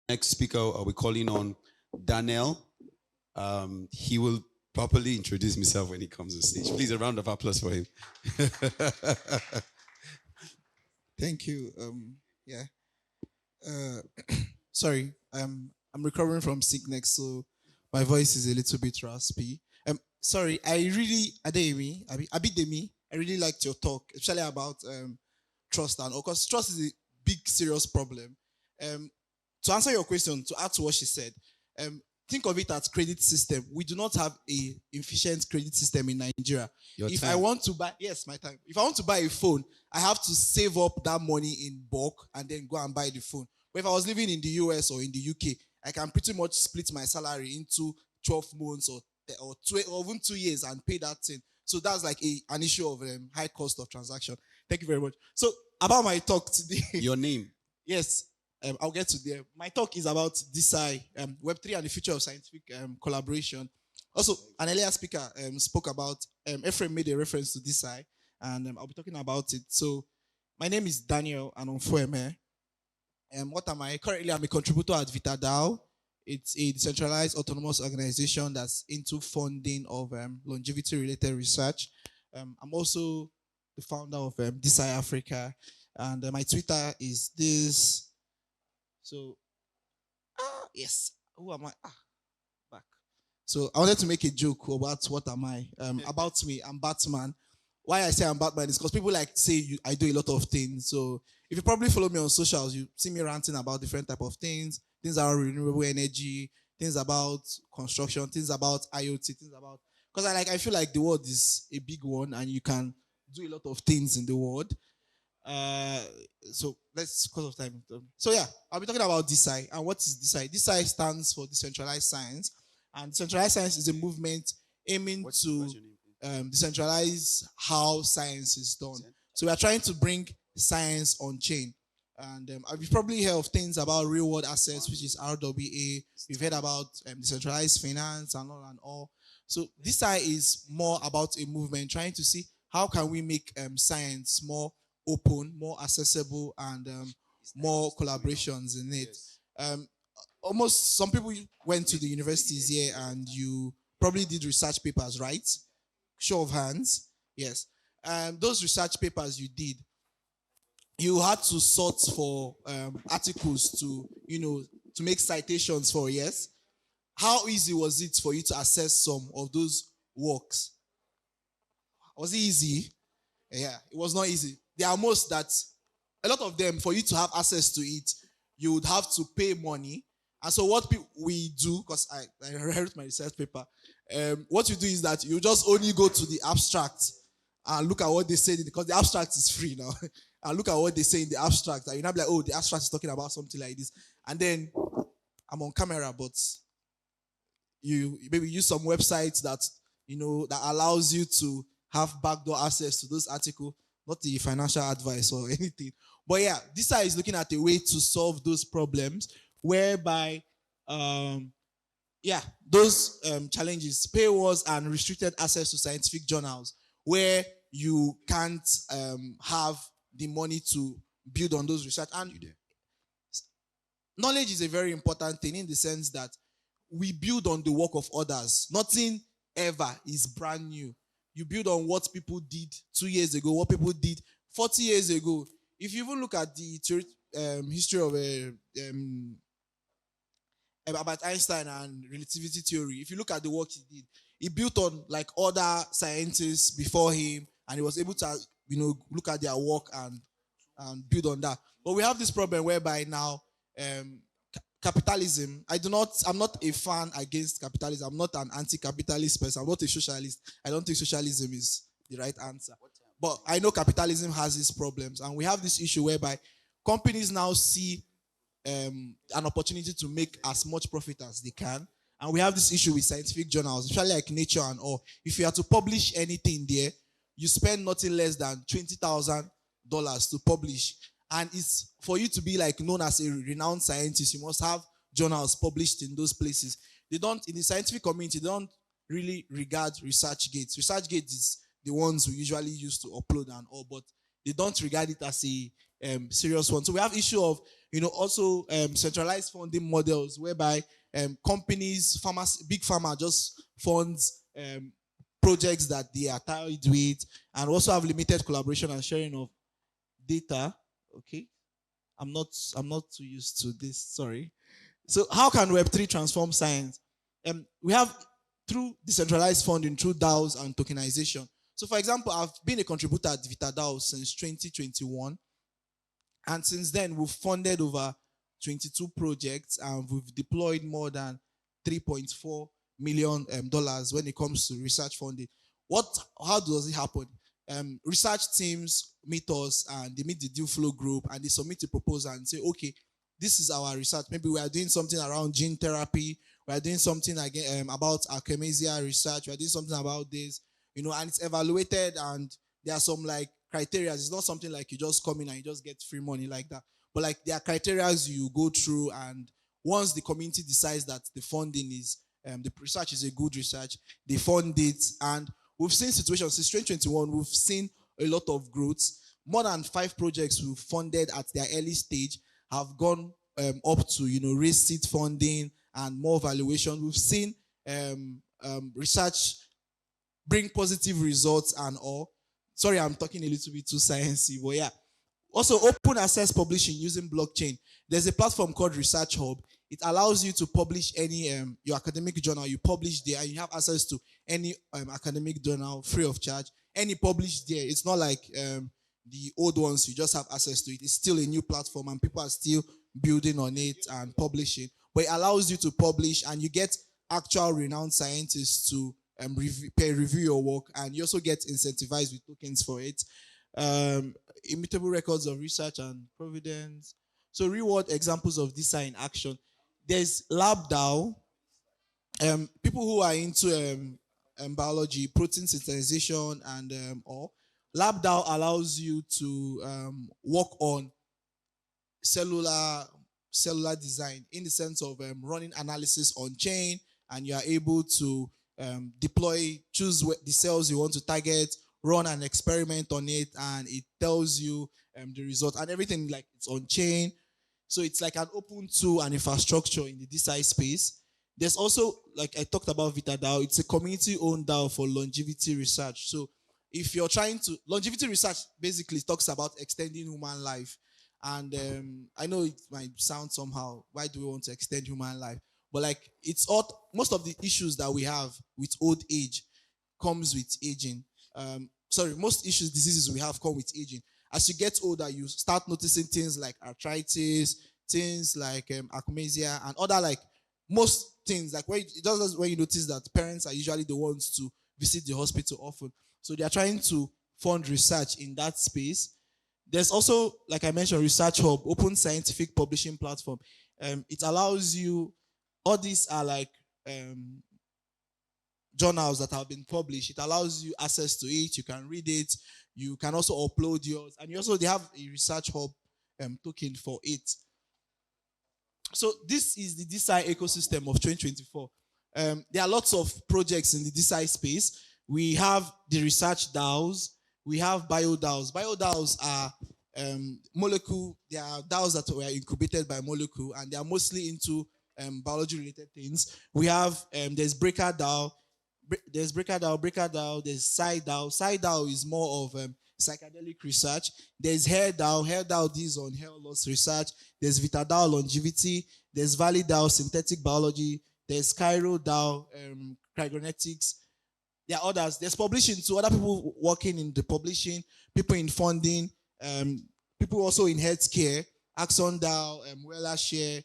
Next speaker, I'll be calling on Daniel. He will properly introduce himself when he comes on stage. Please, a round of applause for him. Thank you. Yeah. Uh, sorry. I'm recovering from sickness, so my voice is a little bit raspy. Sorry. Adeyemi, Abidemi. I really liked your talk, especially about trust and because trust is a big, serious problem. Um, to answer your question, to add to what she said, um, think of it as credit system. We do not have a efficient credit system in Nigeria. Your If I time. want to buy, yes, my time. If I want to buy a phone, I have to save up that money in bulk and then go and buy the phone. But if I was living in the US or in the UK, I can pretty much split my salary into 12 months or even 2 years and pay that thing. So that's like an issue of high cost of transaction. Thank you very much. So about my talk today. Your name. Yes, I'll get to there. My talk is about DeSci, Web3 and the future of scientific collaboration. Also, an earlier speaker spoke about, Ephraim made a reference to DeSci, and I'll be talking about it. So, my name is Daniel Anomfueme. What am I? Currently, I'm a contributor at VitaDAO. It's a decentralized autonomous organization that's into funding of longevity-related research. I'm also the founder of DeSci Africa, and my Twitter is this. So, yes. Who am I? Back. So I wanted to make a joke about what am I? About me, I'm Batman. Why I say I'm Batman is because people like say I do a lot of things. So if you probably follow me on socials, you see me ranting about different type of things around renewable energy, things about construction, things about IoT, things about because I feel like the world is a big one and you can do a lot of things in the world. Uh, so let's cause of time. So yeah, I'll be talking about DeSci. And what is DeSci? DeSci stands for decentralized science, and decentralized science is a movement aiming to decentralize how science is done. So we are trying to bring science on chain. And you've probably heard of things about real world assets, which is RWA. We've heard about decentralized finance and all and all. So DeSci is more about a movement trying to see how can we make science more open, more accessible, and more collaborations in it. Um, Almost some people went to the universities here and you probably did research papers, right? Show of hands. Yes. Those research papers you did, you had to sort for articles to make citations for, yes. How easy was it for you to access some of those works? Was it easy? Yeah, it was not easy. There are most that a lot of them, for you to have access to it, you would have to pay money. And so what we do, because I read my research paper, what you do is that you just only go to the abstract and look at what they say, because the abstract is free now. And look at what they say in the abstract. And you're not be like, oh, the abstract is talking about something like this. And then I'm on camera, but you maybe use some websites that allows you to have backdoor access to those articles, not the financial advice or anything. But yeah, this side is looking at a way to solve those problems whereby those challenges, paywalls and restricted access to scientific journals where you can't have the money to build on those research. And knowledge is a very important thing in the sense that we build on the work of others. Nothing ever is brand new. You build on what people did 2 years ago, what people did 40 years ago. If you even look at the history of about Einstein and relativity theory, if you look at the work he did, he built on like other scientists before him, and he was able to look at their work and build on that. But we have this problem whereby now capitalism. I'm not a fan against capitalism. I'm not an anti-capitalist person. I'm not a socialist. I don't think socialism is the right answer. But I know capitalism has its problems, and we have this issue whereby companies now see an opportunity to make as much profit as they can. And we have this issue with scientific journals, especially like Nature and all. If you are to publish anything there, you spend nothing less than $20,000 to publish. And it's for you to be like known as a renowned scientist, you must have journals published in those places. They don't, in the scientific community, they don't really regard ResearchGate. ResearchGate is the ones we usually use to upload and all, but they don't regard it as a serious one. So we have issue of, also centralized funding models whereby companies, farmers, big pharma just funds projects that they are tied with, and also have limited collaboration and sharing of data. Okay, I'm not too used to this. Sorry. So how can Web3 transform science? We have through decentralized funding, through DAOs and tokenization. So for example, I've been a contributor at VitaDAO since 2021. And since then, we've funded over 22 projects and we've deployed more than $3.4 million dollars when it comes to research funding. How does it happen? Research teams meet us and they meet the deal flow group and they submit a proposal and say, okay, this is our research. Maybe we are doing something around gene therapy. We are doing something again about Archemisia research. We are doing something about this, and it's evaluated and there are some like criteria. It's not something like you just come in and you just get free money like that. But like there are criteria you go through, and once the community decides that the funding is the research is a good research, they fund it. And we've seen situations since 2021, we've seen a lot of growth. More than 5 projects we've funded at their early stage have gone up to raise seed funding and more valuation. We've seen research bring positive results and all. Sorry, I'm talking a little bit too sciencey, but yeah. Also, open access publishing using blockchain. There's a platform called Research Hub. It allows you to publish any your academic journal. You publish there, and you have access to any academic journal free of charge. Any published there. It's not like the old ones. You just have access to it. It's still a new platform, and people are still building on it and publishing. But it allows you to publish, and you get actual renowned scientists to review your work, and you also get incentivized with tokens for it. Immutable records of research and providence. So reward examples of DeSci in action. There's LabDAO. People who are into biology, protein synthesization, and all. LabDAO allows you to work on cellular design in the sense of running analysis on chain, and you are able to choose the cells you want to target, run an experiment on it, and it tells you the result, and everything like it's on chain. So it's like an open tool and infrastructure in the DeSci space. There's also, like I talked about VitaDAO, it's a community-owned DAO for longevity research. So if you're trying to, longevity research basically talks about extending human life. And I know it might sound somehow, why do we want to extend human life? But like it's all, most of the issues that we have with old age comes with aging. Most diseases we have come with aging. As you get older, you start noticing things like arthritis, things like Archemisia, and other like most things like when you notice that parents are usually the ones to visit the hospital often. So they are trying to fund research in that space. There's also, like I mentioned, Research Hub, open scientific publishing platform. It allows you, all these are like journals that have been published. It allows you access to it. You can read it. You can also upload yours. And they have a Research Hub token for it. So this is the DeSci ecosystem of 2024. There are lots of projects in the DeSci space. We have the research DAOs. We have bio-DAOs. Bio-DAOs are molecule. They are DAOs that were incubated by Molecule, and they are mostly into biology-related things. We have there's Breaker DAO. There's Breaker DAO. There's Sci-DAO. Sci-DAO is more of psychedelic research. There's Hair DAO. Hair DAO deals on hair loss research. There's VitaDAO longevity. There's Valley DAO synthetic biology. There's Cairo DAO cryogenics. There are others. There's publishing too. Other people working in the publishing, people in funding, people also in healthcare. Axon DAO, Wella Share,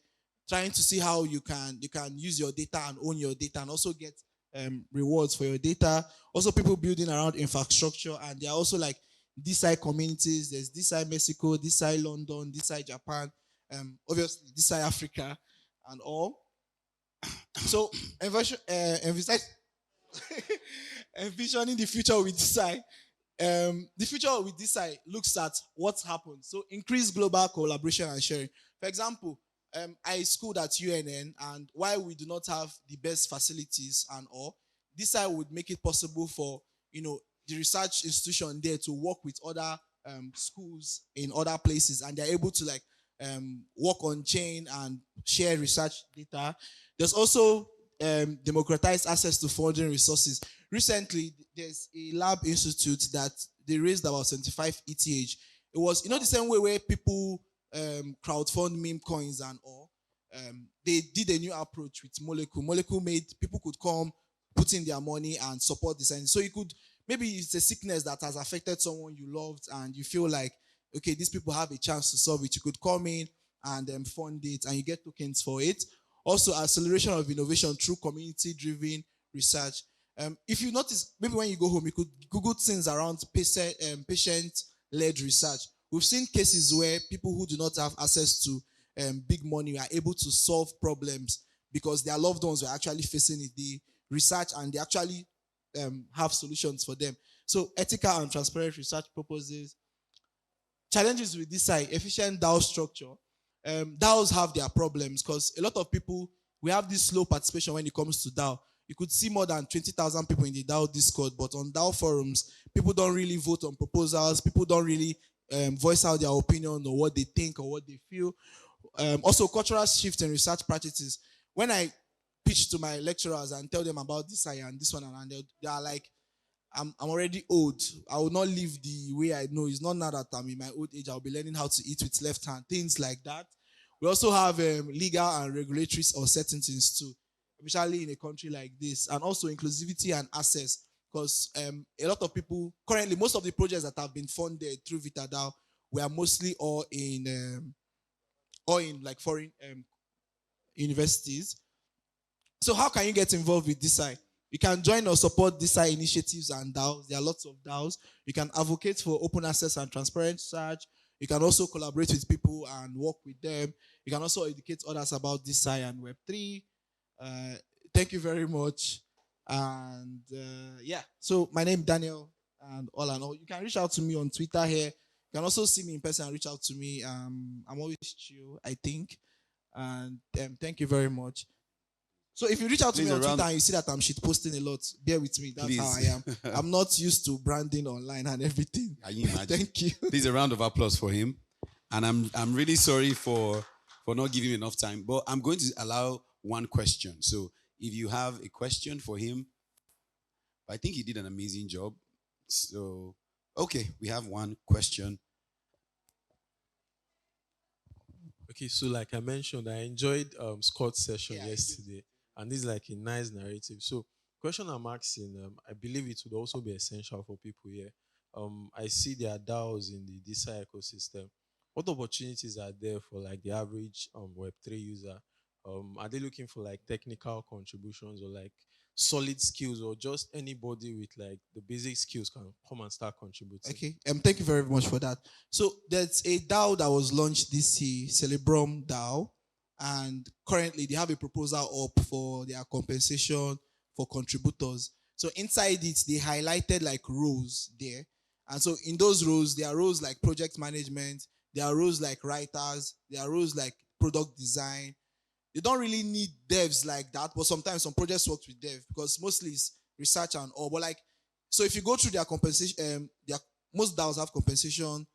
trying to see how you can use your data and own your data and also get rewards for your data. Also people building around infrastructure, and there are also like DeSci communities. There's DeSci Mexico, DeSci London, DeSci Japan, obviously DeSci Africa and all. So envisioning the future with DeSci. The future with DeSci looks at what's happened. So increased global collaboration and sharing. For example, I schooled at UNN, and while we do not have the best facilities and all, DeSci would make it possible for the research institution there to work with other schools in other places, and they're able to like work on chain and share research data. There's also democratized access to funding resources. Recently, there's a lab institute that they raised about 75 ETH. It was, the same way where people crowdfund meme coins and all. They did a new approach with Molecule. Molecule made people could come, put in their money and support this. And so you could, maybe it's a sickness that has affected someone you loved and you feel like, okay, these people have a chance to solve it. You could come in and fund it and you get tokens for it. Also, acceleration of innovation through community-driven research. If you notice, maybe when you go home, you could Google things around patient-led research. We've seen cases where people who do not have access to big money are able to solve problems because their loved ones were actually facing it. They research and they actually have solutions for them. So ethical and transparent research purposes. Challenges with DeSci, efficient DAO structure. DAOs have their problems because a lot of people, we have this slow participation when it comes to DAO. You could see more than 20,000 people in the DAO Discord, but on DAO forums, people don't really vote on proposals. People don't really voice out their opinion or what they think or what they feel. Also, cultural shift in research practices. When I pitch to my lecturers and tell them about DeSci and this one, and they are like, I'm already old. I will not live the way I know. It's not now that I'm in my old age. I'll be learning how to eat with left hand. Things like that. We also have legal and regulatory uncertainties too, especially in a country like this. And also inclusivity and access. Because a lot of people, currently, most of the projects that have been funded through VitaDAO were mostly all in like foreign universities. So how can you get involved with DeSci? You can join or support DeSci initiatives and DAOs. There are lots of DAOs. You can advocate for open access and transparent research. You can also collaborate with people and work with them. You can also educate others about DeSci and Web3. Thank you very much. And yeah, so my name is Daniel and all. You can reach out to me on Twitter here. You can also see me in person and reach out to me. I'm always chill, I think. And thank you very much. So if you reach out to me on Twitter and you see that I'm shit posting a lot, bear with me. That's how I am. I'm not used to branding online and everything. Thank you. Please, a round of applause for him. And I'm really sorry for not giving him enough time, but I'm going to allow one question. So if you have a question for him, I think he did an amazing job. So, okay, we have one question. Okay, so like I mentioned, I enjoyed Scott's session yesterday, and this is like a nice narrative. So, question I'm asking, I believe it would also be essential for people here. I see there are DAOs in the DeSci ecosystem. What opportunities are there for like the average Web3 user? Are they looking for like technical contributions or like solid skills, or just anybody with like the basic skills can come and start contributing? Okay, thank you very much for that. So there's a DAO that was launched this year, Celebrum DAO, and currently they have a proposal up for their compensation for contributors. So inside it, they highlighted like roles there, and so in those roles, there are roles like project management, there are roles like writers, there are roles like product design. They don't really need devs like that, but sometimes some projects work with dev because mostly it's research and all. But like, so if you go through their compensation, most DAOs have compensation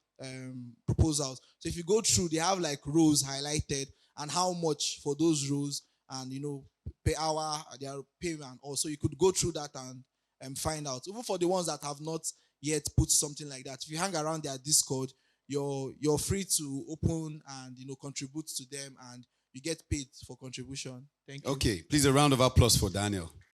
proposals. So if you go through, they have like roles highlighted and how much for those roles and per hour their payment. Also, you could go through that and find out. Even for the ones that have not yet put something like that, if you hang around their Discord, you're free to open and contribute to them, and you get paid for contribution. Thank you. Okay, please a round of applause for Daniel.